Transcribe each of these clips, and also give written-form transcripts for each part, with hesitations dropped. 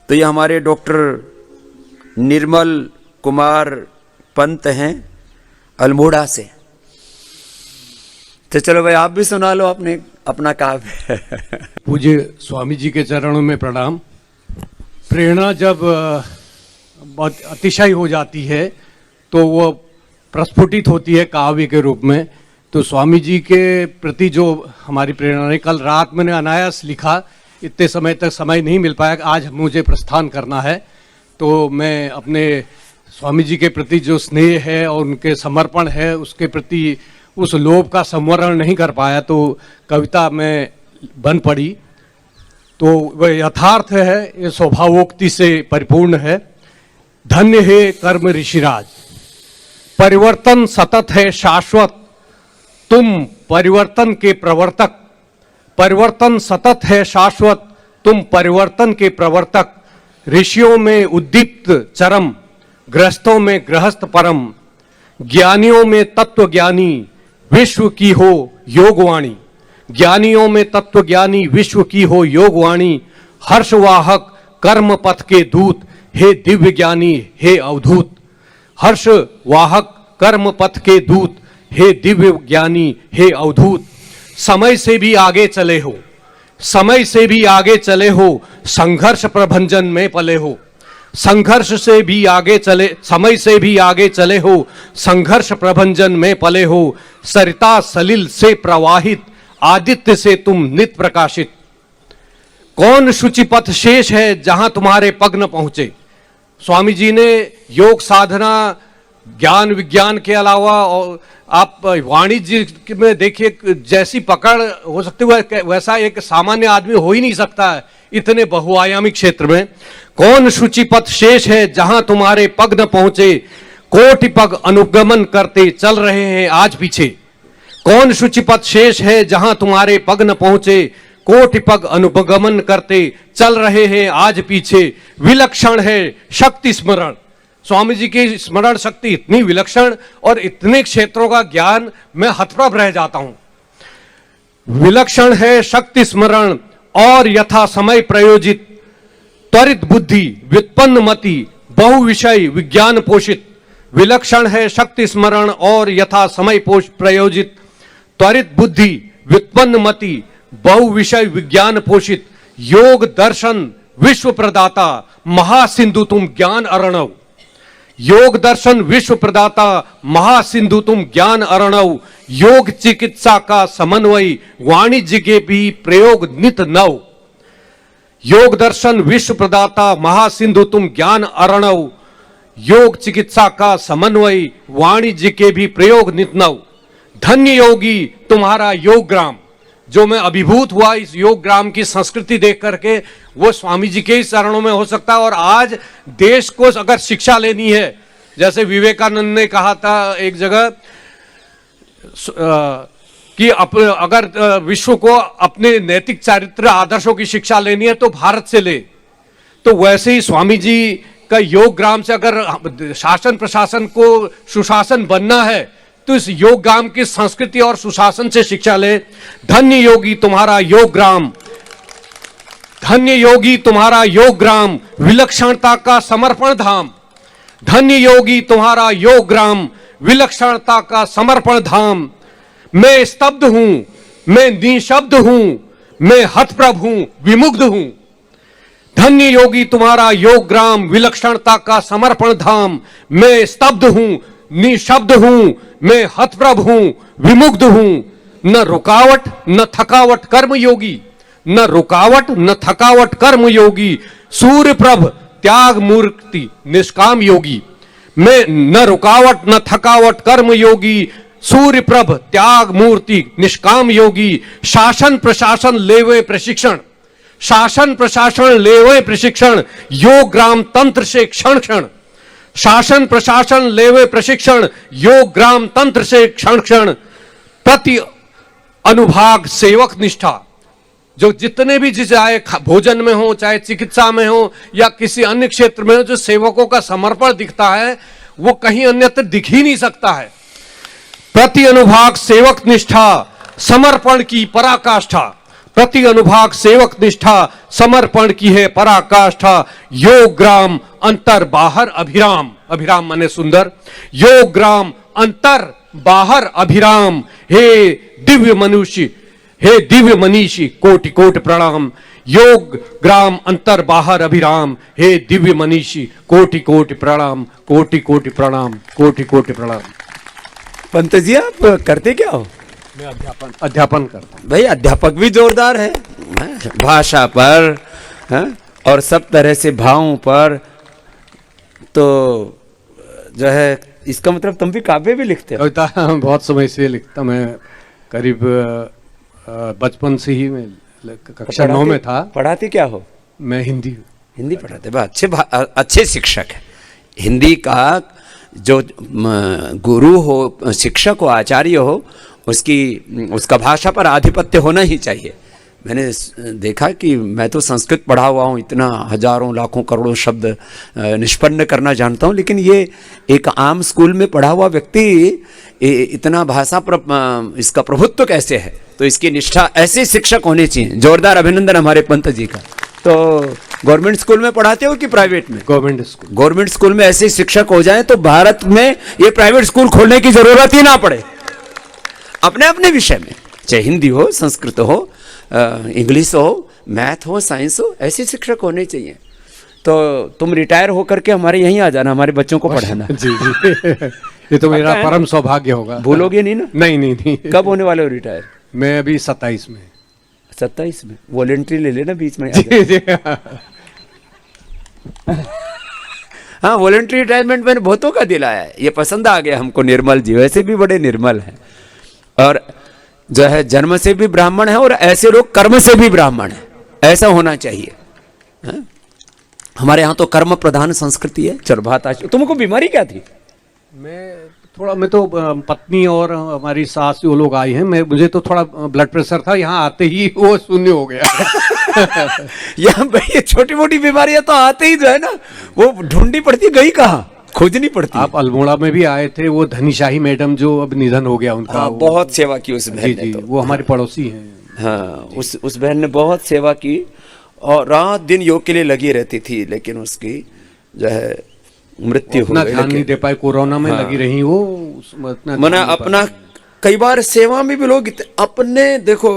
तो ये हमारे डॉक्टर निर्मल कुमार पंत हैं अल्मोड़ा से। तो चलो भाई आप भी सुना लो अपने अपना काव्य। पूज्य स्वामी जी के चरणों में प्रणाम। प्रेरणा जब बहुत अतिशय हो जाती है तो वो प्रस्फुटित होती है काव्य के रूप में। तो स्वामी जी के प्रति जो हमारी प्रेरणा है, कल रात मैंने अनायास लिखा, इतने समय तक समय नहीं मिल पाया, आज मुझे प्रस्थान करना है। तो मैं अपने स्वामी जी के प्रति जो स्नेह है और उनके समर्पण है उसके प्रति उस लोभ का संवरण नहीं कर पाया, तो कविता में बन पड़ी। तो वह यथार्थ है, ये स्वभावोक्ति से परिपूर्ण है। धन्य है कर्म ऋषिराज, परिवर्तन सतत है शाश्वत, तुम परिवर्तन के प्रवर्तक। परिवर्तन सतत है शाश्वत, तुम परिवर्तन के प्रवर्तक। ऋषियों में उद्दीप्त चरम, गृहस्थों में गृहस्थ परम। ज्ञानियों में तत्व ज्ञानी, विश्व की हो योगवाणी। ज्ञानियों में तत्व ज्ञानी, विश्व की हो योगवाणी। हर्षवाहक कर्म पथ के दूत, हे दिव्य ज्ञानी हे अवधूत। हर्षवाहक कर्म पथ के दूत, हे दिव्य ज्ञानी हे अवधूत। समय से भी आगे चले हो, समय से भी आगे चले हो, संघर्ष प्रभंजन में पले हो। संघर्ष से भी आगे चले, समय से भी आगे चले हो, संघर्ष प्रभंजन में पले हो। सरिता सलिल से प्रवाहित, आदित्य से तुम नित प्रकाशित। कौन शुचिपथ शेष है जहां तुम्हारे पग न पहुंचे। स्वामी जी ने योग साधना, ज्ञान विज्ञान के अलावा और आप वाणिज्य में देखिए जैसी पकड़ हो सकती है वैसा एक सामान्य आदमी हो ही नहीं सकता है इतने बहुआयामी क्षेत्र में। कौन शुचिपथ शेष है जहां तुम्हारे पग न पहुंचे, कोटि पग अनुगमन करते चल रहे हैं आज पीछे। कौन शुचिपथ शेष है जहां तुम्हारे पग न पहुंचे, कोटि पग अनुगमन करते चल रहे हैं आज पीछे। विलक्षण है शक्ति स्मरण, स्वामी जी की स्मरण शक्ति इतनी विलक्षण और इतने क्षेत्रों का ज्ञान, मैं हतप्रभ रह जाता हूं। विलक्षण है शक्ति स्मरण और यथा समय प्रयोजित। त्वरित बुद्धि व्युत्पन्न मति, बहु विषय विज्ञान पोषित। विलक्षण है शक्ति स्मरण और यथा समय प्रयोजित। त्वरित बुद्धि व्युत्पन्न मति, बहु विषय विज्ञान पोषित। योग दर्शन विश्व प्रदाता, महासिंधु तुम ज्ञान अरणव। योग दर्शन विश्व प्रदाता, महासिंधु तुम ज्ञान अरणव। योग चिकित्सा का समन्वय, वाणिज्य के भी प्रयोग नित नव। योग दर्शन विश्व प्रदाता, महासिंधु तुम ज्ञान अरणव। योग चिकित्सा का समन्वय, वाणिज्य के भी प्रयोग नित नव। धन्य योगी तुम्हारा योग ग्राम। जो मैं अभिभूत हुआ इस योग ग्राम की संस्कृति देख करके, वो स्वामी जी के ही चरणों में हो सकता है। और आज देश को अगर शिक्षा लेनी है, जैसे विवेकानंद ने कहा था एक जगह कि अगर विश्व को अपने नैतिक चारित्र आदर्शों की शिक्षा लेनी है तो भारत से ले, तो वैसे ही स्वामी जी का योग ग्राम से अगर शासन प्रशासन को सुशासन बनना है तो इस योग ग्राम की संस्कृति और सुशासन से शिक्षा ले। धन्य योगी तुम्हारा योग ग्राम, धन्य योगी तुम्हारा योग ग्राम, विलक्षणता का समर्पण धाम। धन्य योगी तुम्हारा योग ग्राम, विलक्षणता का समर्पण धाम। मैं स्तब्ध हूं, मैं निशब्द हूं, मैं हतप्रभ हूं, विमुग्ध हूं। धन्य योगी तुम्हारा योग ग्राम, विलक्षणता का समर्पण धाम। मैं स्तब्ध हूं, निशब्द हूं, मैं हतप्रभ हूं, विमुग्ध हूं। न रुकावट न थकावट कर्म योगी, न रुकावट न थकावट कर्म योगी। सूर्य प्रभ त्याग मूर्ति निष्काम योगी। मैं न रुकावट न थकावट कर्म योगी। सूर्य प्रभ त्याग मूर्ति निष्काम योगी। शासन प्रशासन लेवे प्रशिक्षण, शासन प्रशासन लेवे प्रशिक्षण। योग ग्राम तंत्र से क्षण क्षण, शासन प्रशासन लेवे प्रशिक्षण। योग ग्राम तंत्र से क्षण क्षण। प्रति अनुभाग सेवक निष्ठा, जो जितने भी चाहे भोजन में हो, चाहे चिकित्सा में हो या किसी अन्य क्षेत्र में हो, जो सेवकों का समर्पण दिखता है वो कहीं अन्यत्र दिख ही नहीं सकता है। प्रति अनुभाग सेवक निष्ठा, समर्पण की पराकाष्ठा। प्रति अनुभाग सेवक निष्ठा, समर्पण की है पराकाष्ठा। योग ग्राम अंतर बाहर अभिराम, अभिराम माने सुंदर, योग ग्राम अंतर बाहर अभिराम। हे दिव्य मनुष्य, हे दिव्य मनीषी, कोटि कोटि प्रणाम। योग ग्राम अंतर बाहर अभिराम, हे दिव्य मनीषी, कोटि कोटि प्रणाम, कोटि कोटि प्रणाम, कोटि कोटि प्रणाम। पंत जी आप करते क्या हो? मैं अध्यापन करता हूँ। भाई अध्यापक भी जोरदार है, भाषा पर, और सब तरह से भावों पर। तो जो है इसका मतलब तुम भी काव्य भी लिखते हो? कविता बहुत समय से लिखता, मैं करीब बचपन से ही मैं कक्षा 9 में था। पढ़ाते क्या हो? मैं हिंदी पढ़ाते। अच्छे शिक्षक है। हिंदी का जो गुरु हो, शिक्षक हो, आचार्य हो, उसका भाषा पर आधिपत्य होना ही चाहिए। मैंने देखा कि मैं तो संस्कृत पढ़ा हुआ हूँ, इतना हजारों लाखों करोड़ों शब्द निष्पन्न करना जानता हूँ, लेकिन ये एक आम स्कूल में पढ़ा हुआ व्यक्ति इतना भाषा पर इसका प्रभुत्व कैसे है? तो इसकी निष्ठा, ऐसे शिक्षक होने चाहिए। जोरदार अभिनंदन हमारे पंत जी का। तो गवर्नमेंट स्कूल में पढ़ाते हो कि प्राइवेट में? Government school. गवर्नमेंट स्कूल में ऐसे शिक्षक हो जाएं तो भारत में ये प्राइवेट स्कूल खोलने की जरूरत ही ना पड़े। अपने अपने विषय में, चाहे हिंदी हो, संस्कृत हो, इंग्लिश हो, मैथ हो, साइंस हो, ऐसे शिक्षक होने चाहिए। तो तुम रिटायर होकर के हमारे यहीं आ जाना, हमारे बच्चों को पढ़ाना। जी जी ये तो मेरा परम सौभाग्य होगा। भूलोगे नहीं ना? नहीं। कब होने वाले हो रिटायर? मैं अभी 27 में। 27 में वॉलेंट्री ले लेना बीच में। जी। हाँ, वॉलेंट्री रिटायरमेंट मैंने बहुतों का दिलाया है, ये पसंद आ गया हमको। निर्मल जी वैसे भी बड़े निर्मल हैं, और जो है जन्म से भी ब्राह्मण है, और ऐसे लोग कर्म से भी ब्राह्मण है। ऐसा होना चाहिए। हमारे यहाँ तो कर्म प्रधान संस्कृति है। चलो बात आज, तुमको बीमारी क्या थी? मैं तो पत्नी और हमारी सास वो लोग आई हैं, मुझे तो थोड़ा ब्लड प्रेशर था, यहाँ आते ही वो शून्य हो गया। यहाँ भाई छोटी मोटी बीमारियां तो आते ही जो है ना, वो ढूंढनी पड़ती, गई कहाँ, खोजनी पड़ती। आप अल्मोड़ा में भी आए थे, वो धनीशाही मैडम जो अब निधन हो गया उनका। बहुत सेवा की उस बहन ने। तो वो हमारी पड़ोसी हैं। हाँ, उस बहन ने बहुत सेवा की और रात दिन योग के लिए लगी रहती थी, लेकिन उसकी जो है मृत्यु हो गई। ध्यान नहीं दे पाए, कोरोना में लगी रही वो। मना अपना कई बार सेवा में भी लोग अपने, देखो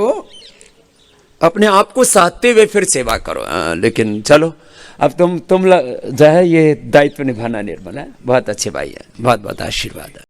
अपने आप को साधते हुए फिर सेवा करो। लेकिन चलो, अब तुम जो है ये दायित्व निभाना निर्मल है। बहुत अच्छे भाई है, बहुत बहुत आशीर्वाद है।